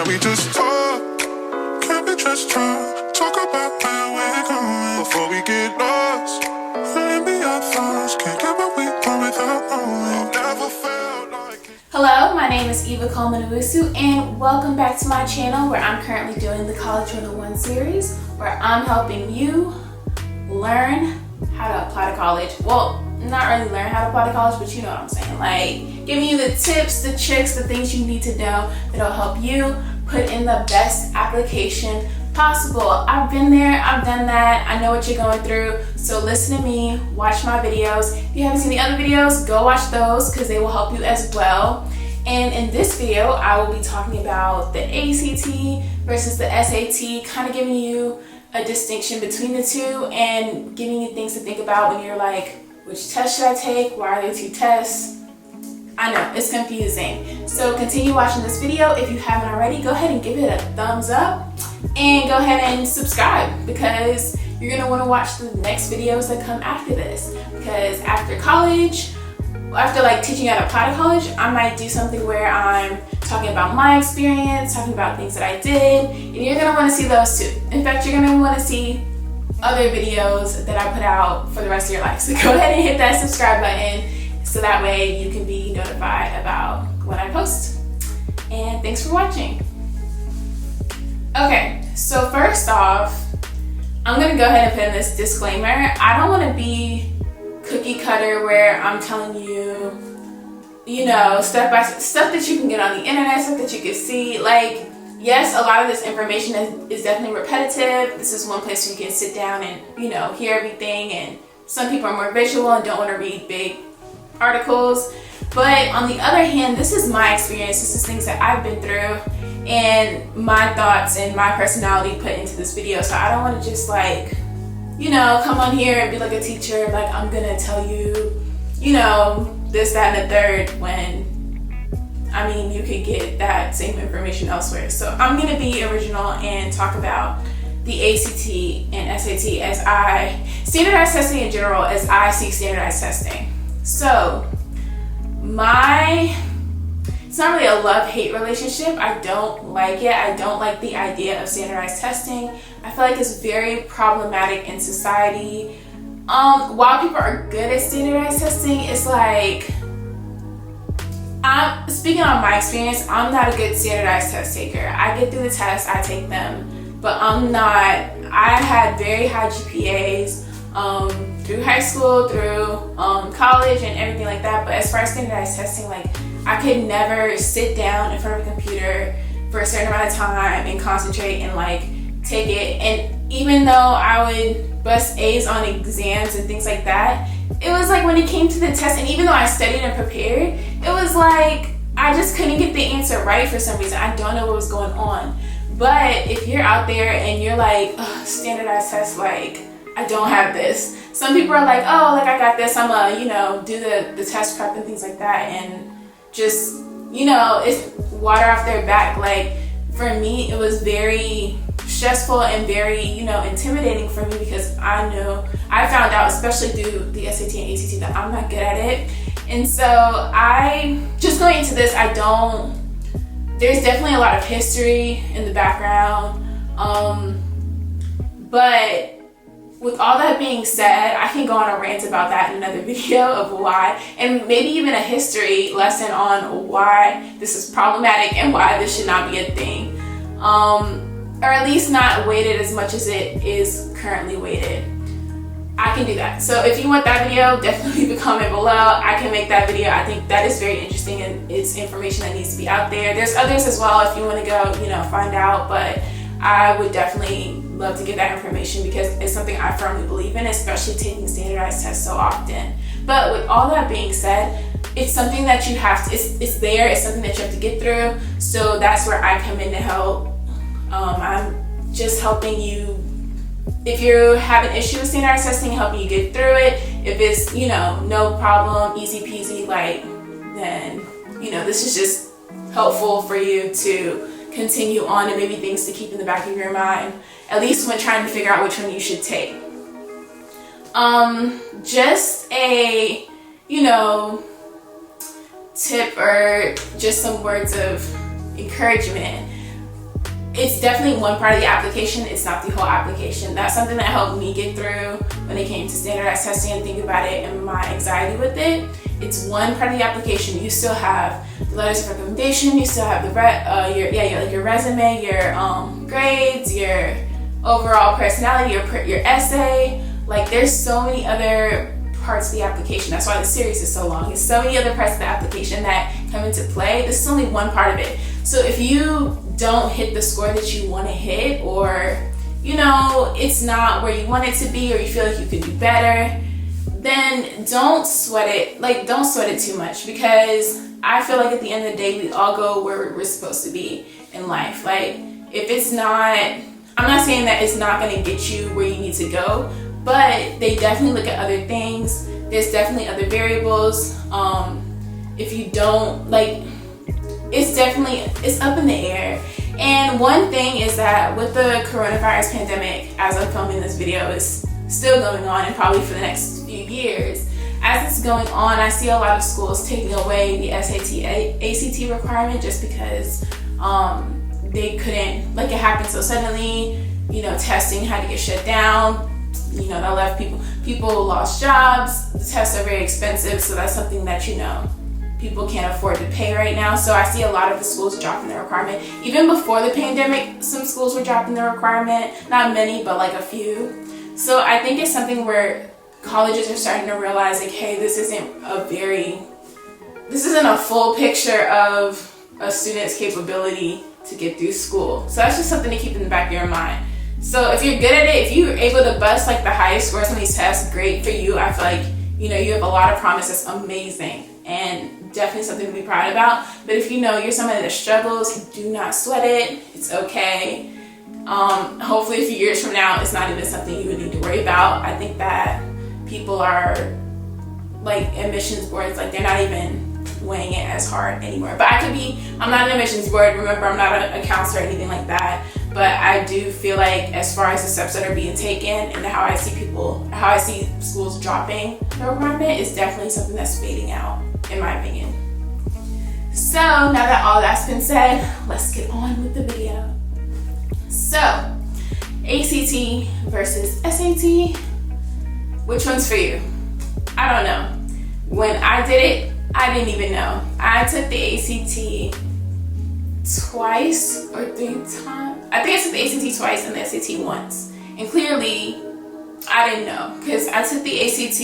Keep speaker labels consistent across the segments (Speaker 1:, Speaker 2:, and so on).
Speaker 1: Can we just talk? Can we just talk about where we're going before we get lost? Maybe our thoughts can't get what we want without knowing. Never felt like it.
Speaker 2: Hello, my name is Coleman-Owusu, and welcome back to my channel where I'm currently doing the College 101 series, where I'm helping you learn how to apply to college. Well, not really learn how to apply to college, but you know what I'm saying. Like, giving you the tips, the tricks, the things you need to know that'll help you put in the best application possible. I've been there, I've done that, I know what you're going through, so listen to me, watch my videos. If you haven't seen the other videos, go watch those because they will help you as well. And in this video, I will be talking about the ACT versus the SAT, kind of giving you a distinction between the two and giving you things to think about when you're like, which test should I take? Why are there two tests? I know, it's confusing. So continue watching this video. If you haven't already, go ahead and give it a thumbs up and go ahead and subscribe because you're gonna wanna watch the next videos that come after this. Because after college, after like teaching how to apply to college, I might do something where I'm talking about my experience, talking about things that I did, and you're gonna wanna see those too. In fact, you're gonna wanna see other videos that I put out for the rest of your life. So go ahead and hit that subscribe button so that way you can be notified about when I post. And thanks for watching. Okay, so first off, I'm gonna go ahead and put in this disclaimer. I don't wanna be cookie cutter where I'm telling you, you know, step by step, stuff that you can get on the internet, stuff that you can see. Like, yes, a lot of this information is definitely repetitive. This is one place where you can sit down and, you know, hear everything. And some people are more visual and don't want to read big articles. But on the other hand, this is my experience. This is things that I've been through and my thoughts and my personality put into this video. So I don't want to just like, you know, come on here and be like a teacher, like I'm gonna tell you, you know, this, that, and the third, when I mean, you could get that same information elsewhere. So I'm gonna be original and talk about the ACT and SAT standardized testing in general as I see standardized testing. So it's not really a love-hate relationship. I don't like it. I don't like the idea of standardized testing. I feel like it's very problematic in society. While people are good at standardized testing, it's like, I'm speaking on my experience, I'm not a good standardized test taker. I get through the tests, I take them, but I had very high GPAs through high school, through college and everything like that. But as far as standardized testing, like I could never sit down in front of a computer for a certain amount of time and concentrate and like take it. And even though I would bust A's on exams and things like that, it was like when it came to the test, and even though I studied and prepared, it was like I just couldn't get the answer right for some reason. I don't know what was going on. But if you're out there and you're like, standardized test, like I don't have this. Some people are like, oh, like I got this, I'm gonna, you know, do the test prep and things like that, and just, you know, it's water off their back. Like for me, it was very stressful and very, you know, intimidating for me because I found out, especially through the SAT and ACT, that I'm not good at it. And so just going into this, there's definitely a lot of history in the background. But with all that being said, I can go on a rant about that in another video of why, and maybe even a history lesson on why this is problematic and why this should not be a thing. Or at least not weighted as much as it is currently weighted. I can do that. So if you want that video, definitely leave a comment below. I can make that video. I think that is very interesting and it's information that needs to be out there. There's others as well if you want to go, you know, find out, but I would definitely love to get that information because it's something I firmly believe in, especially taking standardized tests so often. But with all that being said, it's something that you have to, it's there, it's something that you have to get through. So that's where I come in to help. I'm just helping you, if you have an issue with standardized testing, helping you get through it. If it's, you know, no problem, easy peasy, like, then, you know, this is just helpful for you to continue on and maybe things to keep in the back of your mind, at least when trying to figure out which one you should take. Just a, you know, tip or just some words of encouragement. it's definitely one part of the application. It's not the whole application. That's something that helped me get through when it came to standardized testing and think about it and my anxiety with it. It's one part of the application. You still have the letters of recommendation. You still have the your resume, your grades, your overall personality, your essay. Like, there's so many other parts of the application. That's why the series is so long. There's so many other parts of the application that come into play. This is only one part of it. So if you don't hit the score that you want to hit, or it's not where you want it to be, or you feel like you could do better, then don't sweat it. Like, don't sweat it too much, because I feel like at the end of the day, we all go where we're supposed to be in life. Like, if it's not, I'm not saying that it's not going to get you where you need to go, but they definitely look at other things. There's definitely other variables. If you don't, like, it's up in the air. And one thing is that with the coronavirus pandemic, as I'm filming this video, is still going on, and probably for the next few years. As it's going on, I see a lot of schools taking away the SAT, ACT requirement, just because they couldn't, like, it happened so suddenly. Testing had to get shut down. That left people lost jobs. The tests are very expensive, so that's something that people can't afford to pay right now. So I see a lot of the schools dropping the requirement. Even before the pandemic, some schools were dropping the requirement. Not many, but like a few. So I think it's something where colleges are starting to realize, like, hey, this isn't a full picture of a student's capability to get through school. So that's just something to keep in the back of your mind. So if you're good at it, if you're able to bust like the highest scores on these tests, great for you. I feel like you have a lot of promise. That's amazing, and definitely something to be proud about. But if you're somebody that struggles, do not sweat it. It's okay. Hopefully a few years from now, it's not even something you would need to worry about. I think that people are, like, admissions boards, like, they're not even weighing it as hard anymore. But I'm not an admissions board. Remember, I'm not a counselor or anything like that. But I do feel like, as far as the steps that are being taken and how I see schools dropping the requirement, is definitely something that's fading out, in my opinion. So now that all that's been said, let's get on with the video. So, ACT versus SAT, which one's for you? I don't know. When I did it, I didn't even know. I took the ACT twice or 3 times. I think I took the ACT twice and the SAT once. And clearly, I didn't know, because I took the ACT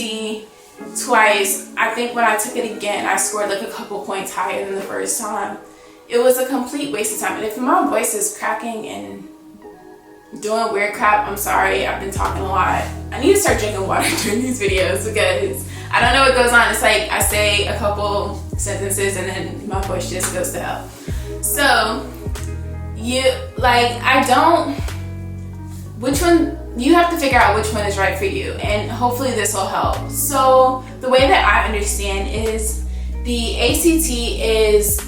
Speaker 2: twice. I think when I took it again, I scored like a couple points higher than the first time. It was a complete waste of time. And if my voice is cracking and doing weird crap, I'm sorry. I've been talking a lot. I need to start drinking water during these videos, because I don't know what goes on. It's like I say a couple sentences and then my voice just goes to hell. So which one, you have to figure out which one is right for you, and hopefully this will help. So the way that I understand is the ACT is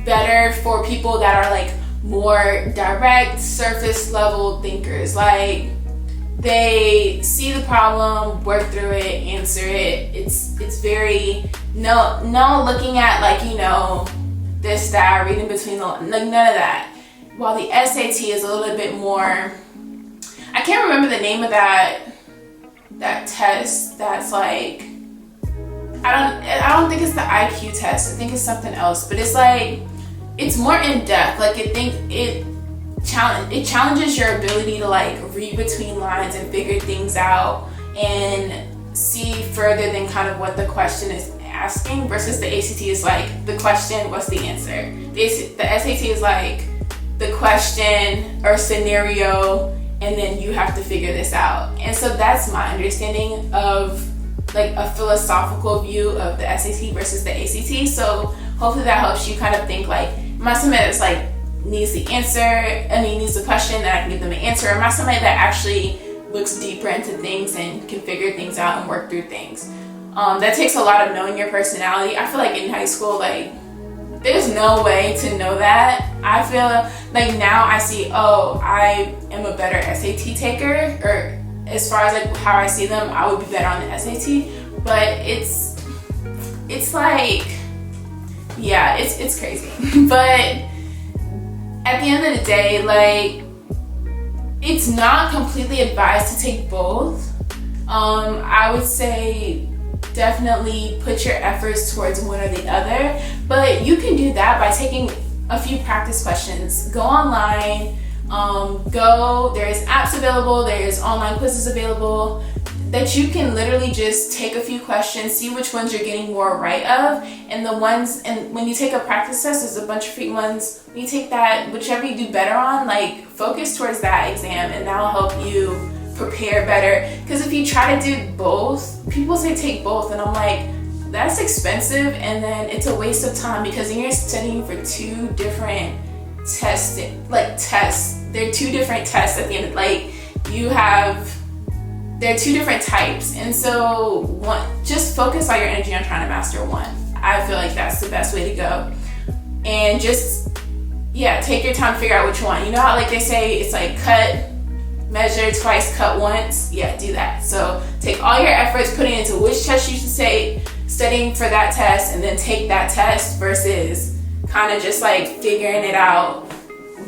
Speaker 2: better for people that are like more direct, surface level thinkers. Like, they see the problem, work through it, answer it. It's very no looking at, like, this, that, reading between the, like, none of that. While the SAT is a little bit more, I can't remember the name of that test. That's like, I don't think it's the IQ test. I think it's something else. But it's like, it's more in depth. Like, it challenges your ability to, like, read between lines and figure things out and see further than kind of what the question is asking, versus the ACT is like the question, what's the answer? The SAT is like the question or scenario, and then you have to figure this out. And so that's my understanding of, like, a philosophical view of the SAT versus the ACT. So hopefully that helps you kind of think, like, am I somebody that's like needs the question, that I can give them an answer? Or am I somebody that actually looks deeper into things and can figure things out and work through things? That takes a lot of knowing your personality. I feel like in high school, like, there's no way to know that. I feel like now I see, I am a better SAT taker, or as far as like how I see them, I would be better on the SAT. But it's like, yeah, it's crazy. But at the end of the day, like, it's not completely advised to take both. I would say definitely put your efforts towards one or the other, but you can do that by taking a few practice questions. Go online, there's apps available, there's online quizzes available that you can literally just take a few questions, see which ones you're getting more right of, and when you take a practice test, there's a bunch of free ones. When you take that, whichever you do better on, like, focus towards that exam, and that'll help you prepare better. Because if you try to do both, people say take both, and I'm like, that's expensive, and then it's a waste of time, because then you're studying for two different tests. They're two different tests at the end. There are two different types, and so just focus all your energy on trying to master one. I feel like that's the best way to go. And just, take your time to figure out which one. You know how, like, they say it's like cut, measure twice, cut once? Yeah, do that. So take all your efforts, put it into which test you should take, studying for that test, and then take that test, versus kind of just like figuring it out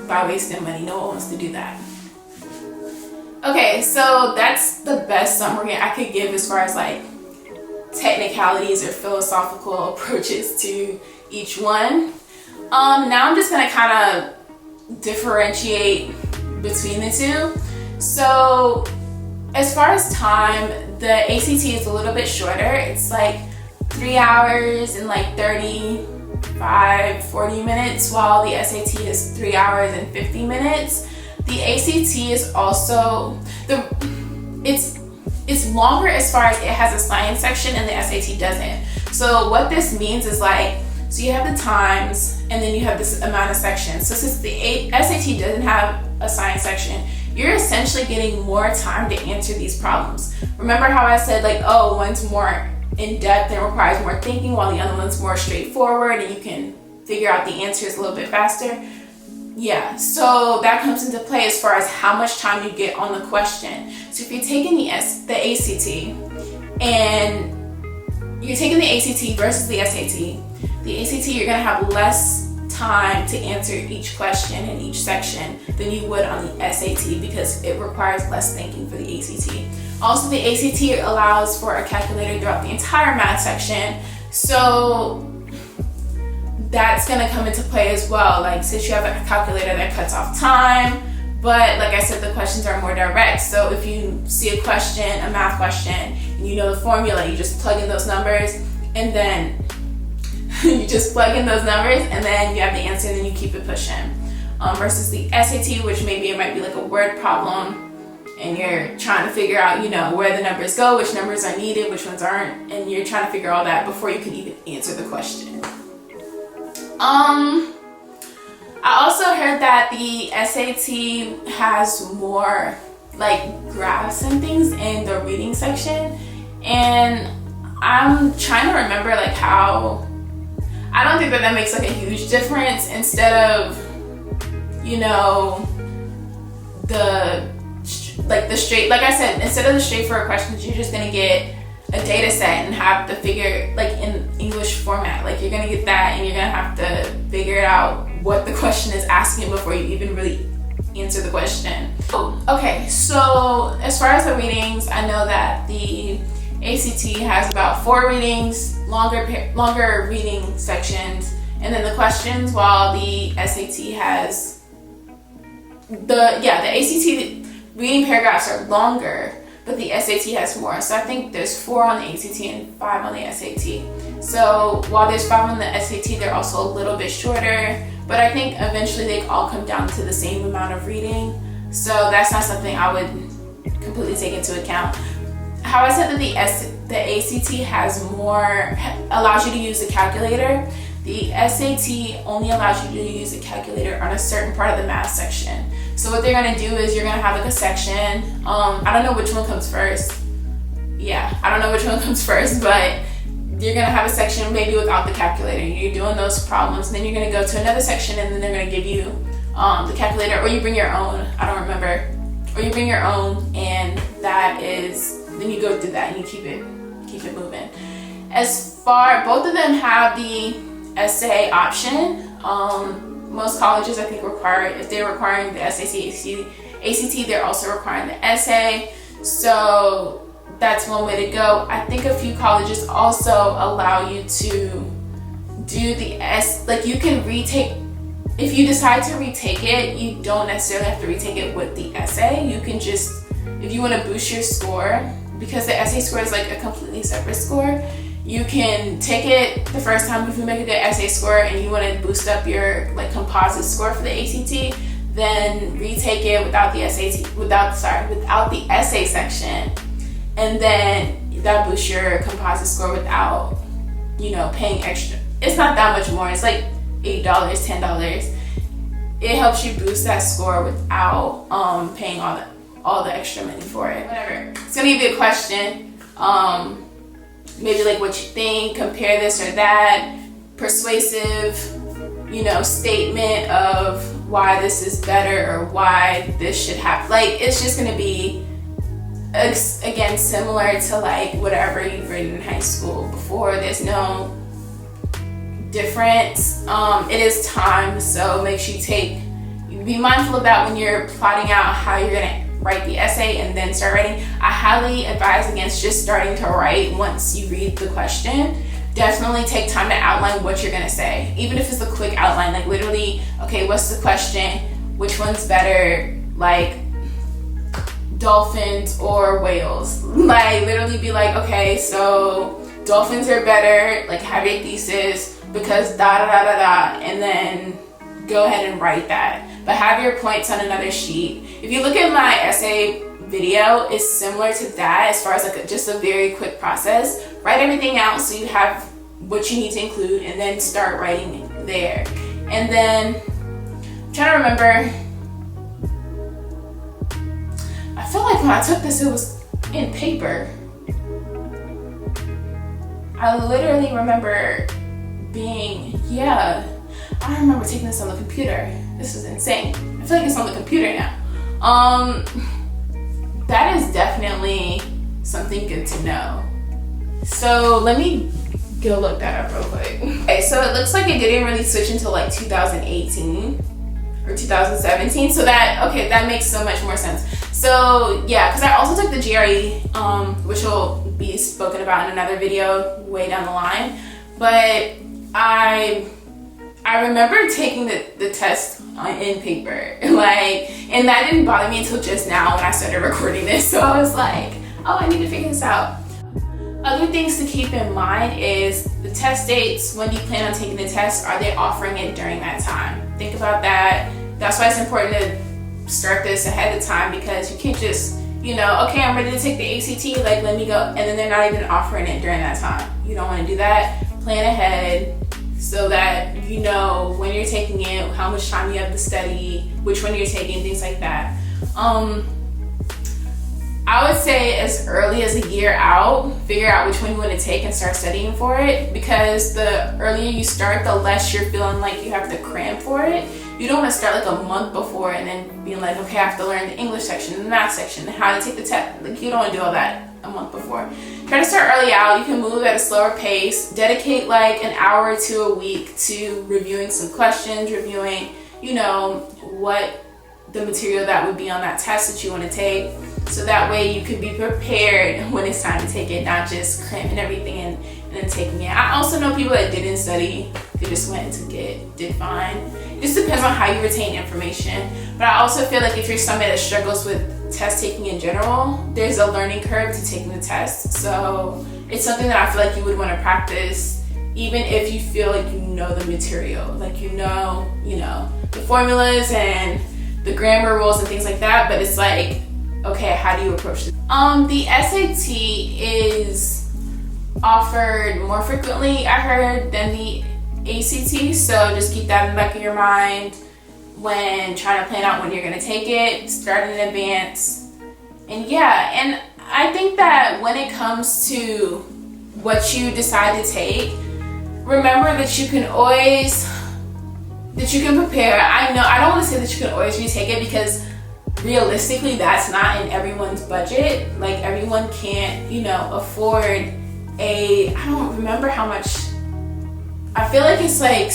Speaker 2: by wasting money. No one wants to do that. Okay, so that's the best summary I could give as far as like technicalities or philosophical approaches to each one. Now I'm just gonna kind of differentiate between the two. So as far as time, the ACT is a little bit shorter. It's like 3 hours and like 40 minutes, while the SAT is 3 hours and 50 minutes. The ACT is also, it's longer as far as it has a science section and the SAT doesn't. So what this means is like, so you have the times and then you have this amount of sections. So since the SAT doesn't have a science section, you're essentially getting more time to answer these problems. Remember how I said like, oh, one's more in depth and requires more thinking, while the other one's more straightforward and you can figure out the answers a little bit faster? Yeah, so that comes into play as far as how much time you get on the question. So if you're taking the ACT and you're taking the ACT versus the ACT, you're gonna have less time to answer each question in each section than you would on the SAT, because it requires less thinking for the ACT. Also, the ACT allows for a calculator throughout the entire math section, so that's gonna come into play as well. Like, since you have a calculator that cuts off time, but like I said, the questions are more direct. So if you see a question, a math question, and you know the formula, you just plug in those numbers, and then you have the answer, and then you keep it pushing. Versus the SAT, which maybe it might be like a word problem, and you're trying to figure out, you know, where the numbers go, which numbers are needed, which ones aren't, and you're trying to figure all that before you can even answer the question. I also heard that the SAT has more like graphs and things in the reading section, and I'm trying to remember like how, I don't think that makes like a huge difference. Instead of, you know, like I said, instead of the straightforward questions, you're just gonna get a data set and have to figure, like in English format, like you're gonna get that and you're gonna have to figure out what the question is asking before you even really answer the question. Okay, so as far as the readings, I know that the ACT has about 4 readings, longer reading sections, and then the questions, while the SAT has the ACT reading paragraphs are longer, but the SAT has more. So I think there's 4 on the ACT and 5 on the SAT. So while there's 5 on the SAT, they're also a little bit shorter, but I think eventually they all come down to the same amount of reading. So that's not something I would completely take into account. How I said that the ACT has more, allows you to use the calculator. The SAT only allows you to use a calculator on a certain part of the math section. So what they're gonna do is you're gonna have like a section. I don't know which one comes first. But you're gonna have a section maybe without the calculator. You're doing those problems, and then you're gonna go to another section, and then they're gonna give you the calculator, or you bring your own. I don't remember. Or you bring your own, and then you go through that and you keep it moving. Both of them have the essay option. most colleges, I think, require, if they're requiring the SAT, ACT, they're also requiring the essay. So that's one way to go. I think a few colleges also allow you to do the like you can retake, if you decide to retake it, you don't necessarily have to retake it with the essay. You can just, if you want to boost your score, because the essay score is like a completely separate score, you can take it the first time if you make a good essay score and you want to boost up your like composite score for the ACT, then retake it without the SAT, without the essay section, and then that boosts your composite score without, you know, paying extra. It's not that much more. It's like $8, $10. It helps you boost that score without paying all the extra money for it. Whatever. It's gonna give you a question. Maybe like what you think, compare this or that, persuasive, you know, statement of why this is better or why this should happen. Like, it's just gonna be, again, similar to like whatever you've written in high school before. There's no difference. It is time, so make sure you be mindful of that when you're plotting out how you're gonna write the essay and then start writing. I highly advise against just starting to write once you read the question. Definitely take time to outline what you're gonna say, even if it's a quick outline, like literally, okay, what's the question, which one's better, like dolphins or whales. Like literally be like, okay, so dolphins are better, like have your thesis because da da da da da, and then go ahead and write that. But have your points on another sheet. If you look at my essay video, it's similar to that as far as like just a very quick process. Write everything out so you have what you need to include, and then start writing there. And then I'm trying to remember, I feel like when I took this, it was in paper. I literally remember being, I remember taking this on the computer. This is insane. I feel like it's on the computer now. That is definitely something good to know. So let me go look that up real quick. Okay, so it looks like it didn't really switch until like 2018 or 2017. So that makes so much more sense. So yeah, because I also took the GRE, which will be spoken about in another video way down the line. But I remember taking the test in paper, like, and that didn't bother me until just now when I started recording this. So I was like, oh, I need to figure this out. Other things to keep in mind is the test dates. When you plan on taking the test, are they offering it during that time? Think about that. That's why it's important to start this ahead of time, because you can't just, you know, okay, I'm ready to take the ACT, like let me go, and then they're not even offering it during that time. You don't want to do that. Plan ahead so that you know when you're taking it, how much time you have to study, which one you're taking, things like that. I would say as early as a year out, figure out which one you want to take and start studying for it, because the earlier you start, the less you're feeling like you have to cram for it. You don't want to start like a month before and then being like, okay, I have to learn the English section, the math section, how to take the test. Like, you don't want to do all that a month before. Try to start early out. You can move at a slower pace. Dedicate like an hour to a week to reviewing some questions, reviewing, you know, what the material that would be on that test that you want to take. So that way you can be prepared when it's time to take it, not just cramming everything in and then taking it. I also know people that didn't study, they just went and took it, did fine. It just depends on how you retain information. But I also feel like if you're somebody that struggles with test taking in general, there's a learning curve to taking the test. So it's something that I feel like you would want to practice, even if you feel like you know the material, like you know, the formulas and the grammar rules and things like that. But it's like, okay, how do you approach this? The SAT is offered more frequently, I heard, than the ACT. So just keep that in the back of your mind when trying to plan out when you're gonna take it. Start in advance. And yeah, and I think that when it comes to what you decide to take, remember that you can prepare. I know I don't want to say that you can always retake it, because realistically that's not in everyone's budget. Like, everyone can't, afford I don't remember how much I feel like it's like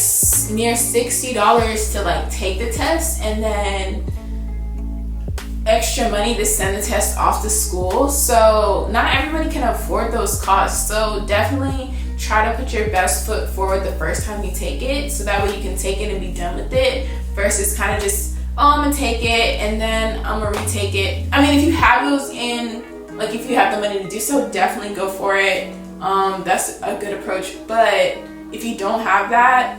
Speaker 2: near $60 to like take the test, and then extra money to send the test off to school. So not everybody can afford those costs. So definitely try to put your best foot forward the first time you take it, so that way you can take it and be done with it, versus kind of just, oh, I'm gonna take it and then I'm gonna retake it. I mean, if you have those in, like if you have the money to do so, definitely go for it. That's a good approach. But if you don't have that,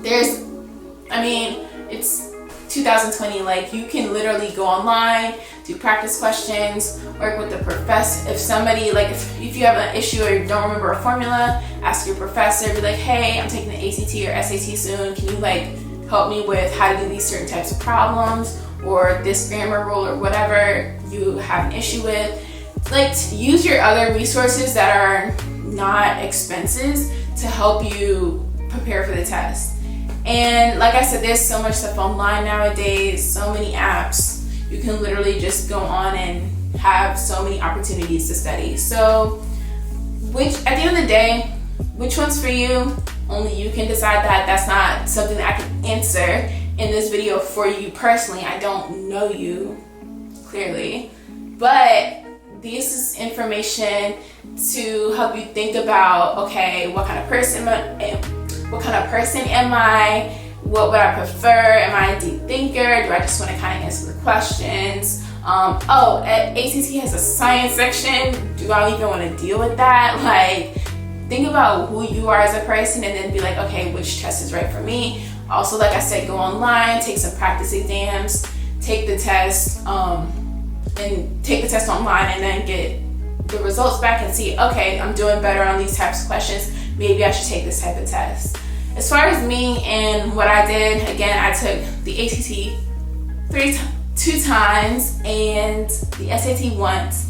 Speaker 2: it's 2020, like you can literally go online, do practice questions, work with the professor. If somebody, like if you have an issue or you don't remember a formula, ask your professor, be like, hey, I'm taking the ACT or SAT soon, can you like help me with how to do these certain types of problems, or this grammar rule, or whatever you have an issue with. Like, use your other resources that are not expenses to help you prepare for the test. And like I said, there's so much stuff online nowadays, so many apps. You can literally just go on and have so many opportunities to study. So at the end of the day, which one's for you? Only you can decide that. That's not something that I can answer in this video for you personally. I don't know you, clearly. But this is information to help you think about, okay, what kind of person am I? What would I prefer? Am I a deep thinker? Do I just want to kind of answer the questions? ACT has a science section. Do I even want to deal with that? Like, think about who you are as a person and then be like, okay, which test is right for me? Also, like I said, go online, take some practice exams, take the test, and take the test online, and then get the results back and see, okay, I'm doing better on these types of questions. Maybe I should take this type of test. As far as me and what I did, again, I took the ACT two times and the SAT once.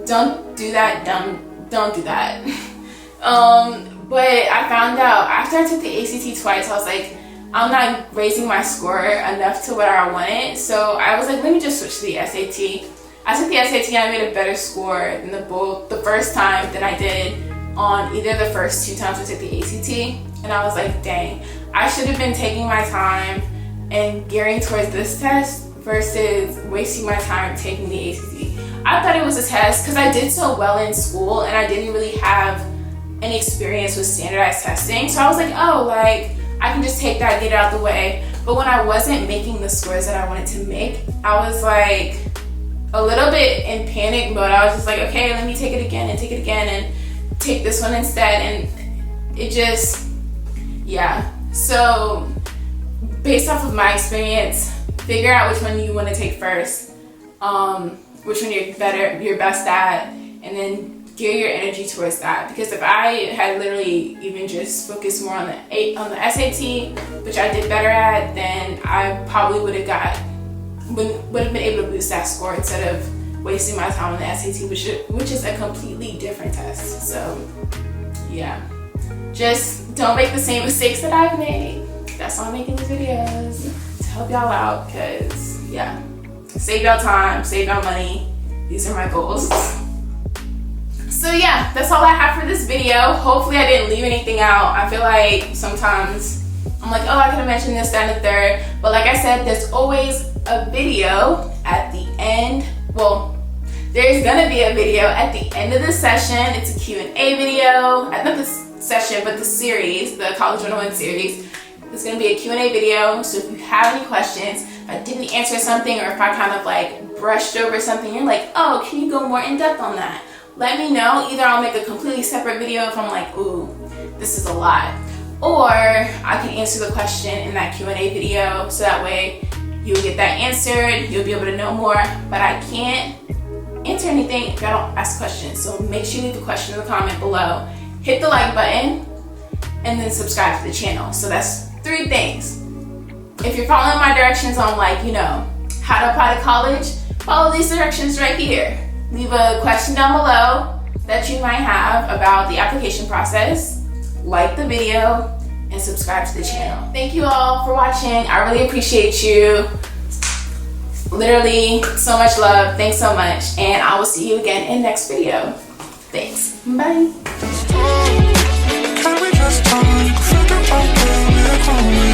Speaker 2: Don't do that. Don't do that. But I found out after I took the ACT twice, I was like, I'm not raising my score enough to where I wanted. So I was like, let me just switch to the SAT. I took the SAT and I made a better score than the first time than I did on either the first two times I took the ACT. And I was like, dang, I should have been taking my time and gearing towards this test versus wasting my time taking the ACT. I thought it was a test because I did so well in school and I didn't really have any experience with standardized testing. So I was like, oh, like I can just take that, get it out the way. But when I wasn't making the scores that I wanted to make, I was like a little bit in panic mode. I was just like, okay, let me take it again and take this one instead. And it just, yeah. So based off of my experience, figure out which one you want to take first, which one you're best at, and then gear your energy towards that. Because if I had literally even just focused more on the SAT, which I did better at, then I probably would have been able to boost that score instead of wasting my time on the SAT, which is a completely different test. So yeah, just don't make the same mistakes that I've made. That's why I'm making these videos, to help y'all out. Because yeah, save y'all time, save y'all money. These are my goals. So yeah, that's all I have for this video. Hopefully I didn't leave anything out. I feel like sometimes I'm like, oh, I could have mentioned this, that, and the third. But like I said, there's always a video at the end. Well, there's gonna be a video at the end of the session. It's a Q&A video. Not the session, but the series, the College 101 series. There's gonna be a Q&A video. So if you have any questions, if I didn't answer something, or if I kind of like brushed over something, you're like, oh, can you go more in depth on that? Let me know. Either I'll make a completely separate video if I'm like, ooh, this is a lot. Or I can answer the question in that Q&A video, so that way you'll get that answered, you'll be able to know more. But I can't answer anything if I don't ask questions. So make sure you leave the question in the comment below. Hit the like button and then subscribe to the channel. So that's 3 things. If you're following my directions on, like, you know, how to apply to college, follow these directions right here. Leave a question down below that you might have about the application process, like the video, and subscribe to the channel. Thank you all for watching. I really appreciate you. Literally, so much love. Thanks so much. And I will see you again in the next video. Thanks. Bye.
Speaker 1: we're going.